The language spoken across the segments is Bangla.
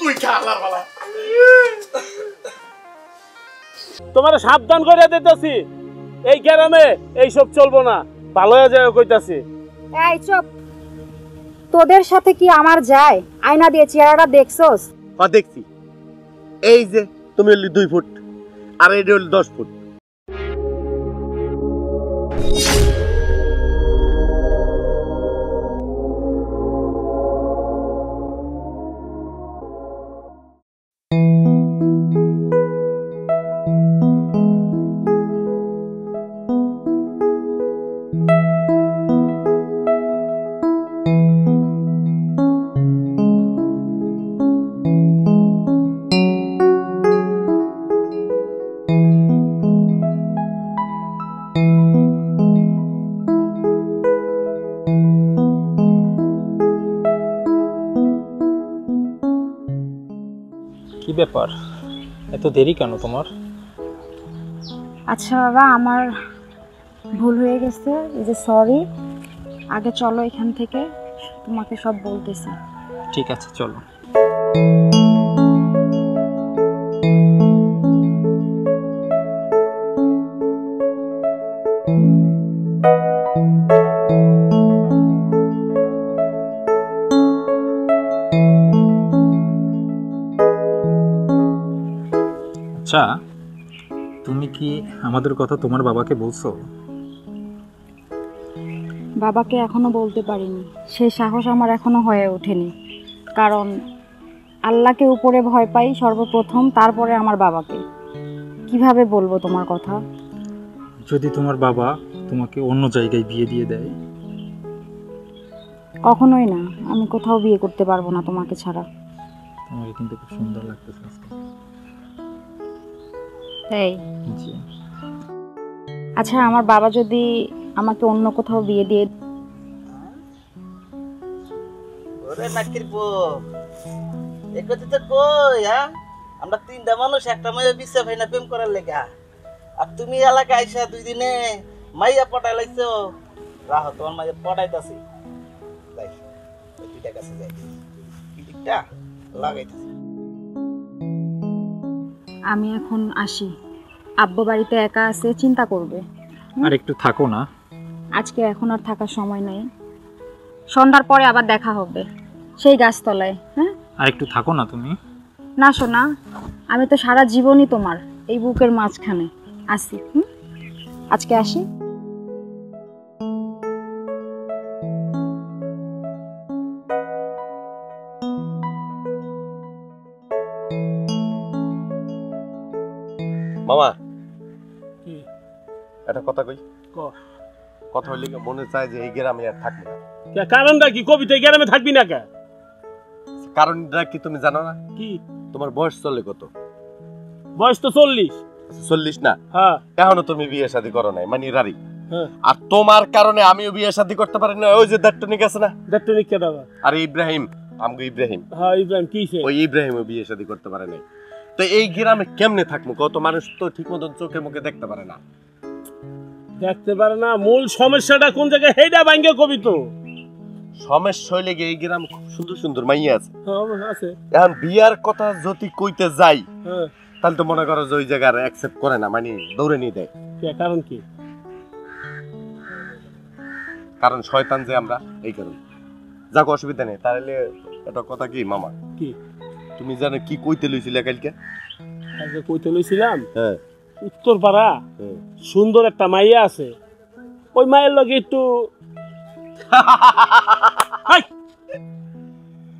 তুই খালার বালা তোমার সাবধান করে দিতেছি এই গ্রামে এইসব চলবো না ভালো হয়ে যায় কইতাছি এই চুপ তোদের সাথে কি আমার যায় আয়না দিয়ে চেহারাটা দেখছস হ্যাঁ দেখছি এই যে তুমি হলি 2 ফুট আর এই হলি 10 ফুট কি ব্যাপার এত দেরি কেন তোমার? আচ্ছা বাবা আমার ভুল হয়ে গেছে এই যে সরি আগে চলো এখান থেকে তোমাকে সব বলতেছি ঠিক আছে চলো আচ্ছা তুমি কি আমাদের কথা তোমার বাবাকে বলছো? বাবাকে এখনো বলতে পারিনি সেই সাহস আমার এখনো হয়ে ওঠেনি কারণ আল্লাহকে উপরে ভয় পাই সর্বপ্রথম তারপরে আমার বাবাকে কিভাবে বলবো তোমার কথা যদি তোমার বাবা তোমাকে অন্য জায়গায় বিয়ে দিয়ে দেয়? কখনোই না আমি কোথাও বিয়ে করতে পারবো না তোমাকে ছাড়া তোমাকে কিন্তু খুব সুন্দর লাগতেছে আজকে এই জি আচ্ছা আমার বাবা যদি আমাকে অন্য কোথাও বিয়ে দিয়ে ওরে নাকির বউ একতি তো কই হ্যাঁ আমরা তিনটা মানুষ একটা মাইয়া বিছে ভাই না প্রেম করার লেগা আর তুমি এলাকায় আইসা 2 দিনে মাইয়া পটাই লাইছো রাহ তোমার মাইয়া পটাইতাছি যাই দুইটা কাছে যাই কি দিকটা লাগাইতাছি আমি এখন আসি আব্বু বাড়িতে একা আছে চিন্তা করবে আর একটু থাকো না আজকে এখন আর থাকার সময় নেই সন্ধ্যার পরে আবার দেখা হবে সেই গাছতলায় হ্যাঁ আর একটু থাকো না তুমি না শোনা আমি তো সারা জীবনই তোমার এই বুকের মাঝখানে আসি আজকে আসি মামা কি একটা কথা কই ক কথা হইলে মনে চায় যে এই গ্রামে আর থাকবো না কারণটা কি কবিতা গ্রামে থাকবি না কে কারণটা কি তুমি জানো না কি তোমার বয়স চলে কত বয়স তো 40 40 না হ্যাঁ এখনো তুমি বিয়ে শাদী করো নাই মানে রারি হ্যাঁ আর তোমার কারণে আমিও বিয়ে শাদী করতে পারি না ওই যে দাট্টনিক আছে না দাট্টনিক কে দাদা আর ইব্রাহিম আমগো ইব্রাহিম হ্যাঁ ইব্রাহিম কিছে ওই ইব্রাহিমও বিয়ে শাদী করতে পারে নাই তো এই গ্রামে কেমনে থাকবো কত মানুষ তো ঠিক মতন চোখে মুখে দেখতে পারে না দেখতে পারে না মূল সমস্যাটা কোন জায়গায় হেডা ভাঙ্গে কবি তো সমস্যা হইলে গিয়ে এই গ্রাম খুব সুন্দর সুন্দর মাইয়া আছে হ্যাঁ আছে এখন বিয়ার কথা যদি কইতে যাই হ্যাঁ তাহলে তো মনে করো যে ওই জায়গার অ্যাকসেপ্ট করে না মানে দৌড়ে নিয়ে দেয় কারণ কি কারণ শয়তান যে আমরা এই কারণে যাক অসুবিধা নেই তাহলে এটা কথা কি মামা কি তুমি জানো কি কইতে লইছিলে কালকে আজকে কইতে লইছিলাম হ্যাঁ উত্তরপাড়া সুন্দর একটা মাইয়া আছে ওই মায়ের লগে একটু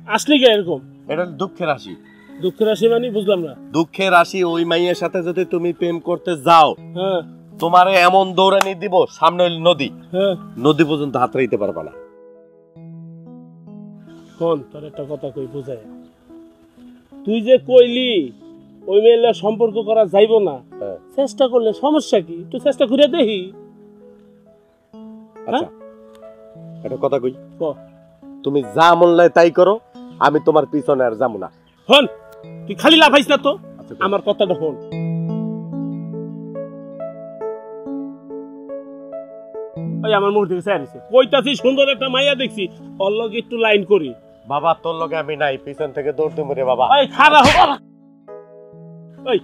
আসলি কে এরকম এটা দুঃখের রাশি দুঃখের রাশি মানে বুঝলাম না দুঃখের রাশি ওই মাইয়ের সাথে যদি তুমি প্রেম করতে যাও হ্যাঁ তোমারে এমন দৌড়ানি দিব সামনে হইল নদী হ্যাঁ নদী পর্যন্ত হাত রাইতে পারবা না কোন তোর একটা কথা কই বুঝায় তুই যে কইলি ওই মেয়ের সম্পর্ক করা যাইব না চেষ্টা করলে সমস্যা কি একটু চেষ্টা করে দেখি আচ্ছা একটা কথা কই ক তুমি যা মন চায় তাই করো আমি তোমার পিছনে আর যাবো না হন তুই খালি লাফাইস না তো আমার কথাটা হন ওই আমার মুখ থেকে চাইছে কইতাছি সুন্দর একটা মাইয়া দেখছি ওর লগে একটু লাইন করি বাবা তোর লগে আমি নাই, পিছন থেকে দৌড় তুমি রে বাবা। এই খারাপ ওই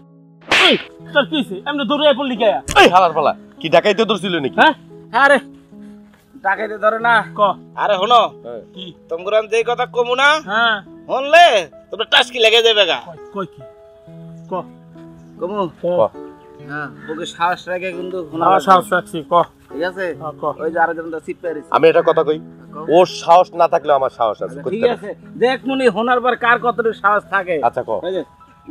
ওই তোর কি হইছে? এমনি দৌড়ে পড়লি কে? এই হালার পালা কি ডাকাইতে দৌড়ছিল নাকি? হ্যাঁ আরে ডাকাইতে ধরে না। ক আরে হনো কি তোমরা যে কথা কমু না হ্যাঁ হনলে তোমরা টাস্কি লেগে যাবে গা। কই কি ক কমু ক হ্যাঁ ওকে সাহস রাখে কিন্তু আমার সাহস রাখছি ক ঠিক আছে। ক ওই যে আরেকজনটা সিট পেরিস। আমি এটা কথা কই, ওর সাহস না থাকলেও আমার সাহস আছে। ঠিক আছে দেখ মুনি হোনার পর কার কতটুকু সাহস থাকে। আচ্ছা কো। ওই যে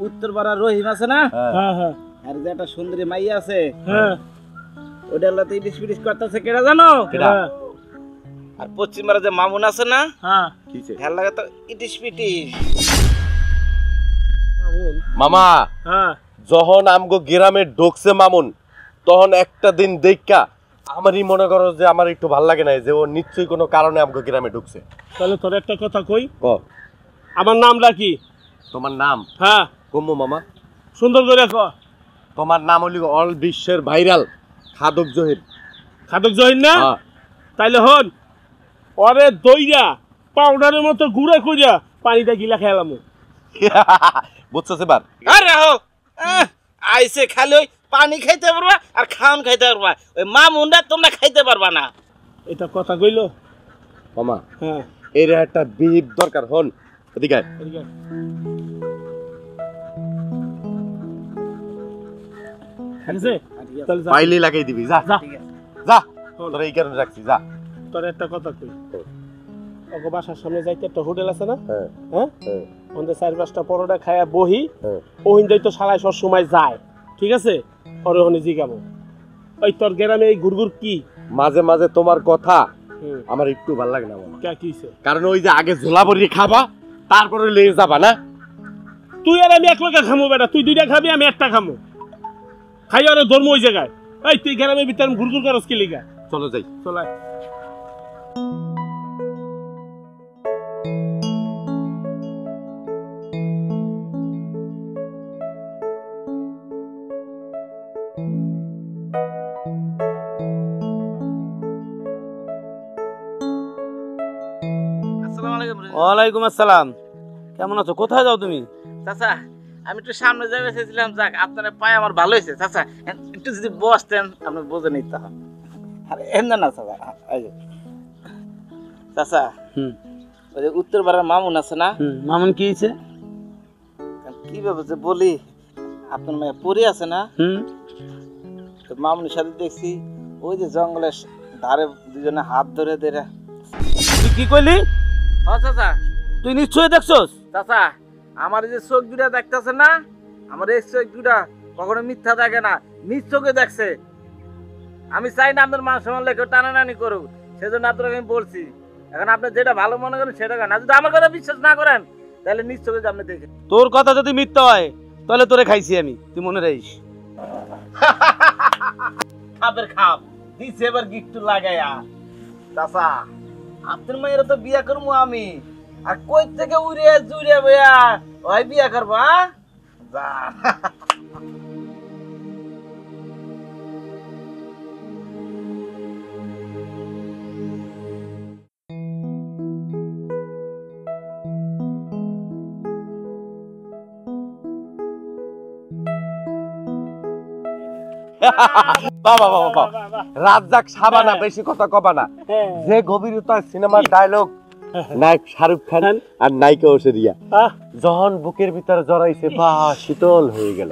উত্তর পাড়ার রহিম আছে না, হ্যাঁ হ্যাঁ আর যে একটা সুন্দরী মাইয়া আছে হ্যাঁ ওটা লাতে ইডিস পিডিস করতেছে কেডা জানো? হ্যাঁ আর পশ্চিম পাড়া যে মামুন আছে না, হ্যাঁ কিছে খেয়াল লাগে তো ইডিস পিটিস। মামা হ্যাঁ যখন আমগো গ্রামে ঢুকছে মামুন, তখন একটা দিন দেখা আমারই মনে করো যে আমার একটু ভাল লাগে না, যে ও নিশ্চয়ই কোনো কারণে আমগো গ্রামে ঢুকছে। তাহলে তোর একটা কথা কই, ক আমার নামটা কি? তোমার নাম? হ্যাঁ কম্মু মামা। সুন্দর করে ক। তোমার নাম হলি অল বিশ্বের ভাইরাল খাদক জহির। খাদক জহির না? হ্যাঁ। তাইলে হন ওরে দইরা পাউডারের মতো গুঁড়া কইরা পানিটা গিলা খেলাম। বুঝছো এবার? আর রাহো আইসে খালি ওই পানি খাইতে পারবা আর খাওন খাইতে পারবা, ওই মামুনটা তোমরা খাইতে পারবা না। এটা কথা কইলো মামা হ্যাঁ এর একটা বিহিব দরকার। হন এদিকে আয়। এদিকে আয়। ঠিক আছে তাহলে যা। পাইলে লাগাই দিবি, যা যা যা, তোরা এই কারণে রাখছি, যা। তোর একটা কথা কই, ওকে বাসার সামনে যাইতে একটা হোটেল আছে না? হ্যাঁ হ্যাঁ হ্যাঁ ওখানে 4-5টা পরোটা খায়া বহি, হ্যাঁ। ওহিন্দাই তো শালায় সব সময় যায়, ঠিক আছে? ওরে ওখানে জিগাবো ওই তোর গ্রামে এই ঘুরঘুর কি? মাঝে মাঝে তোমার কথা হুম আমার একটু ভালো লাগে না মামা, কে কিছে? কারণ ওই যে আগে ঝোলা ভরিয়ে খাবা তারপরে লেগে যাবা না। তুই আর আমি এক লোকে খামো বেটা, তুই 2টা খাবি আমি একটা খামো, খাই আরে ধর্ম ওই জায়গায়। এই তুই গ্রামের ভিতরে ঘুরঘুর করস কি লিগা? চলো যাই। চলাই আসসালামু আলাইকুম। ওয়ালাইকুম আসসালাম। কেমন আছো? কোথায় যাও তুমি? চাচা আমি একটু সামনে যাবে চেয়েছিলাম, যাক আপনারা পায়ে আমার ভালো হয়েছে। চাচা একটু যদি বসতেন আপনি বুঝে নিতাম। আরে এমন না চাচা, এই যে চাচা হুম ওই যে উত্তর পাড়ার মামুন আছে না, মামুন কি হয়েছে? কিভাবে যে বলি, আপনার মেয়ে পড়ে আছে না, তো মামুনের সাথে দেখছি ওই যে জঙ্গলের ধারে দুজনে হাত ধরে ধরে। তুই কি কইলি? ও চাচা, তুই নিশ্চয়ই দেখছস? চাচা আমার এই যে চোখ দুটা দেখতেছে না, আমার এই চোখ দুটা কখনো মিথ্যা দেখে না, নিজ চোখে দেখছে। আমি চাই না আপনার মান সম্মান লেখে টানাটানি করুক, সেজন্য আপনাকে আমি বলছি। এখন আপনি যেটা ভালো মনে করেন সেটা করেন, আর যদি আমার কথা বিশ্বাস না করেন তাহলে নিজ চোখে আপনি দেখেন। তোর কথা যদি মিথ্যা হয় তাহলে তোরে খাইছি আমি, তুই মনে রাখিস। খাপের খাপ দিছে এবার গিফট লাগাইয়া। চাচা আপনার মেয়ের তো বিয়া করবো আমি, আর কই থেকে উড়ে জুড়ে বইয়া ওই বিয়া করবো? হ্যাঁ যা বাবা বাবা বাবা, রাজ্জাক সাবানা, বেশি কথা কবা না। যে গভীরতা সিনেমার ডায়লগ, নায়ক শাহরুখ খান আর নায়িকা ঐশ্বরিয়া যখন বুকের ভিতরে জড়াইছে, বা শীতল হয়ে গেল।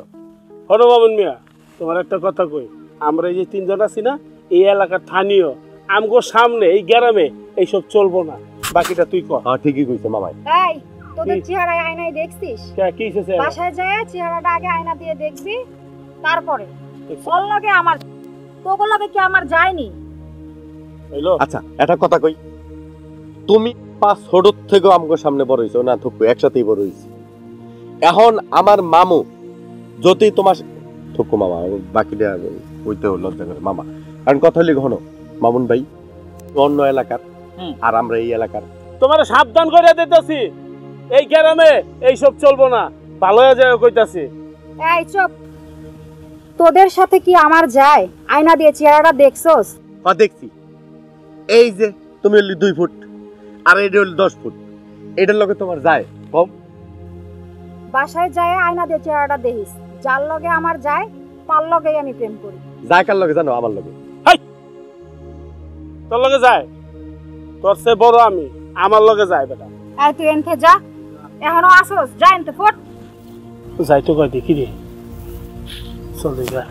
হলো মামুন মিয়া, তোমার একটা কথা কই, আমরা এই যে 3 জন আছি না, এই এলাকার স্থানীয়, আমগো সামনে এই গ্রামে এইসব চলবো না, বাকিটা তুই কর। হ্যাঁ ঠিকই কইছে মামাই। এই তোদের চেহারায় আয়নায় দেখছিস? কি হইছে? বাসায় যায় চেহারাটা আগে আয়না দিয়ে দেখবি, তারপরে ওর লগে আমার, তোর লগে কি আমার যায়নি? হইলো? আচ্ছা একটা কথা কই, তুমি 5 ছোট থেকে আমগো সামনে বড় হইছো না, থুকু একসাথেই বড় হইছি। এখন আমার মামু যদি তোমার থুকু মামা, বাকিটা হইতে হলো লজ্জা করে মামা, কারণ কথা হলি ঘন মামুন ভাই অন্য এলাকার আর আমরা এই এলাকার। তোমার সাবধান করে দিতেছি, এই গ্রামে এইসব চলবো না, ভালো হয়ে যায় কইতাছি। এই চুপ, তোদের সাথে কি আমার যায়? আয়না দিয়ে চেহারাটা দেখছস? দেখছি, এই যে তুমি হলি 2 ফুট আর এই হলি 10 ফুট, এটার লগে তোমার যায় কম? বাসায় যায় আয়না দিয়ে চেহারাটা দেখিস, যার লগে আমার যায় তার লগেই আমি প্রেম করি। যায় কার লগে জানো? আমার লগে। তোর লগে যায়? তোর সে বড় আমি, আমার লগে যায় বেটা। এই তুই এনতে যা, এখনো আসোস, যা এনতে ফট। যাই তো কয় দেখি রে, চল যা।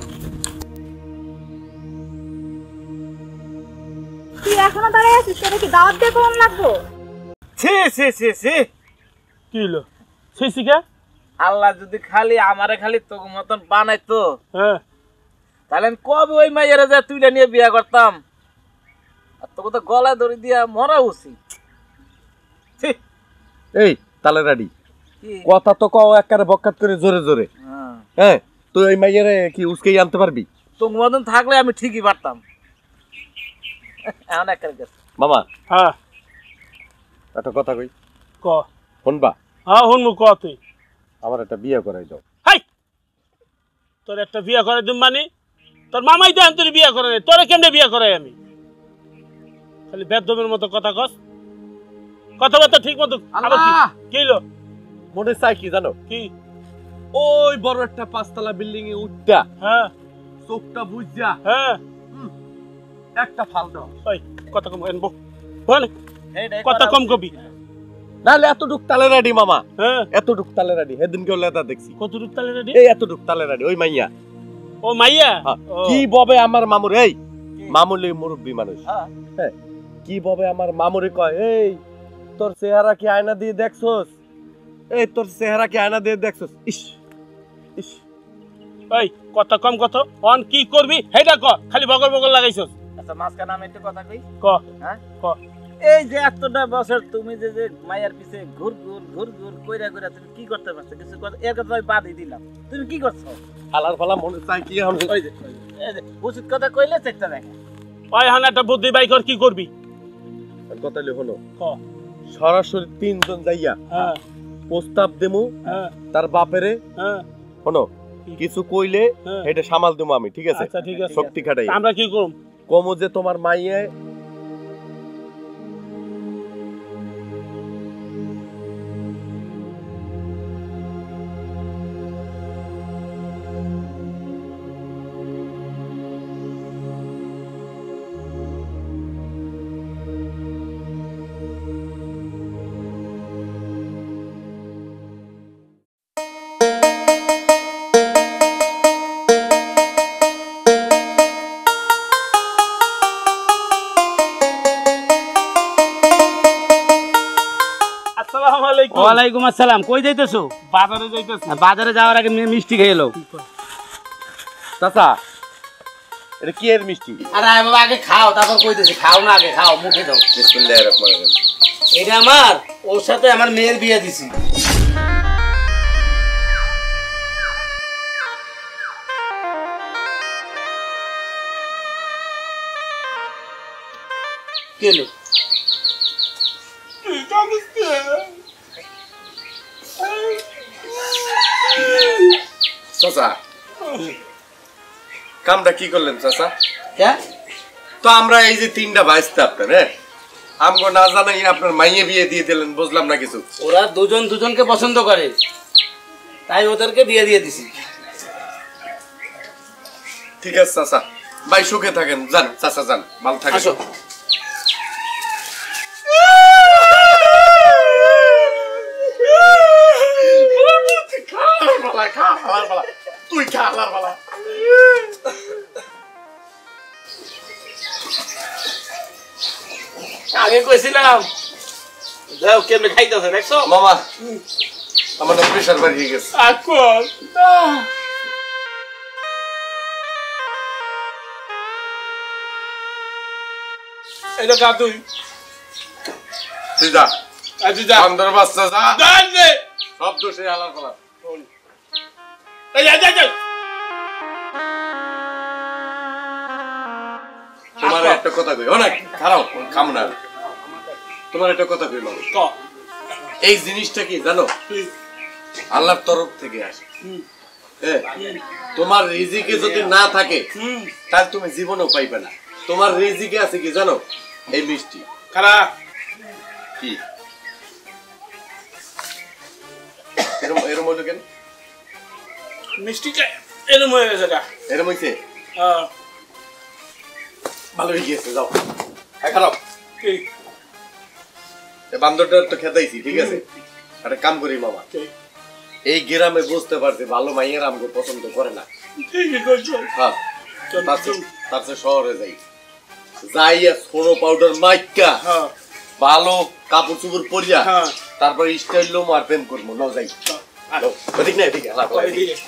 তুই এখনো দাঁড়িয়ে আছিস, তোর কি দাওয়াত দিয়ে কোন লাগবো? ছি ছি ছি ছি, কি হলো সিসিকা? আল্লাহ যদি খালি আমারে খালি তোর মতন বানাইতো, হ্যাঁ তাহলে আমি কবে ওই মাইয়ারে যা তুইলা নিয়ে বিয়া করতাম, আর তোকে তো গলায় দড়ি দিয়া মরা উচিত। ছি। এই তালে রাডি, কি? কথা তো কও একবারে বকাত করে জোরে জোরে। হ্যাঁ। হ্যাঁ, তুই ওই মাইয়ারে কি উস্কেই আনতে পারবি? তোর মতন থাকলে আমি ঠিকই পারতাম। এমন একটা গেছে মামা, হ্যাঁ একটা কথা কই, ক। শুনবা? হ্যাঁ শুনবো, ক তুই। আমার একটা বিয়ে করাই দাও। হাই, তোর একটা বিয়া করে দিম মানে? তোর মামাই তো তোর বিয়া করে নাই, তোরে কেমনে বিয়া করাই আমি? খালি বেদমের মতো কথা কস, কথাবার্তা ঠিক মতো। আবার কি? কি হলো? মনে চাই কি জানো? কি? ওই বড় একটা 5 তলা বিল্ডিং এ উঠতা, হ্যাঁ চোখটা বুঝা হ্যাঁ, একটা ফাল দাও। ওই কথা কম এনবো, বলে এইটাই কথা করা কম উচিত কবি। ছিল। নাহলে এতটুক তালে রাডি মামা, হ্যাঁ এতটুক তালে রাডি। সেদিন কেউ লেদা দেখছি, কত রূপ তালে রেডি? এই এতটুক তালে রাডি ওই মাইয়া। ও মাইয়া? হ্যাঁ, ও, কি ববে আমার মামুর, এই মামুলি মুরব্বী মানুষ, হ্যাঁ। হ্যাঁ, কি ববে আমার মামুরে কয়, এই তোর চেহারা কি আয়না দিয়ে দেখছস? এই তোর চেহারা কি আয়না দিয়ে দেখছস? ইস ইস, ওই কথা কম কত, অন কি করবি হেটা ক, খালি বগল বগল লাগাইছস। আচ্ছা মাঝখানে আমি একটু কথা কই। ক হ্যাঁ ক। এই যে এতটা বছর তুমি যে যে মায়ের পিছে ঘুর ঘুর কইরা কইরা তুমি কি করতে পারছো? কিছু এর কথা আমি বাদই দিলাম। তুমি কি করছো? ফালার ফালা মনে চাই কি এখন? ওই যে এই যে উচিত কথা কইলে চেষ্টা দেখে। ওই হান একটা বুদ্ধি বাই কর, কি করবি? কথা হলো, ক। সরাসরি 3 জন যাইয়া হ্যাঁ প্রস্তাব দেমু হ্যাঁ তার বাপেরে, হ্যাঁ, শোনো কিছু কইলে হ্যাঁ। এটা সামাল দেবো আমি, ঠিক আছে? আচ্ছা ঠিক আছে, শক্তি খাটাই আমরা কি করব? কমো যে তোমার মাইয়ে আসসালামু আলাইকুম। ওয়ালাইকুম আসসালাম। কই যাইতেছো? বাজারে যাইতেছি। বাজারে যাওয়ার আগে মিষ্টি খেয়ে এলো। চাচা, এটা কি এর মিষ্টি? আরে বাবা আগে খাও, তারপর কইতেছি। খাও না, আগে খাও, মুখে দাও। বিসমিল্লাহির রহমানির রহিম। এটা আমার, ওর সাথে আমার মেয়ের বিয়ে দিছি। কি হলো? চাচা, কামটা কি করলেন চাচা? কে? তো আমরা এই যে 3টা ভাইস্তা আপনার, হ্যাঁ, আমগো না জানাই আপনার মাইয়ে বিয়ে দিয়ে দিলেন, বুঝলাম না কিছু। ওরা দুজন দুজনকে পছন্দ করে, তাই ওদেরকে বিয়ে দিয়ে দিছি। ঠিক আছে চাচা, ভাই সুখে থাকেন, যান চাচা যান, ভালো থাকেন। আসো। তুই খা হালার বালা। আগে কইছিলাম যাও, কেমনে খাইতেছে দেখছো? মামা, আমার না প্রেশার বাড়িয়ে গেছে। আকল এটা কা তুই? তুই যা, আজি যা। বান্দর বাচ্চা যা, জান রে। সব দোষে হালার বালা। এই যা যা যা। তোমার একটা কথা কই, অনেক খারাপ খাম না। তোমার একটা কথা কই মামা, ক। এই জিনিসটা কি জানো? আল্লাহর তরফ থেকে আসে। হ্যাঁ, তোমার রিজিকে যদি না থাকে তাহলে তুমি জীবনও পাইবে না। তোমার রিজিকে আছে কি জানো? এই মিষ্টি। খারাপ কি এরম এরম হইলো কেন? মিষ্টি এরম হয়ে গেছে গা। এরম হইছে? হ্যাঁ। ভালো হয়ে গিয়েছে, যাও। খারাপ কি? বান্দরটা তো খেতাইছি, ঠিক আছে? একটা কাম করি মামা, এই গ্রামে বুঝতে পারছি ভালো মাইয়ের আমাকে পছন্দ করে না। ঠিকই করছো। হ্যাঁ, তার চেয়ে শহরে যাই, যাইয়া সোনো পাউডার মাইকা ভালো কাপড় চুপড় পরিয়া তারপর স্টাইল লো আর প্রেম করবো। নাও যাই, ঠিক না? ঠিক আছে।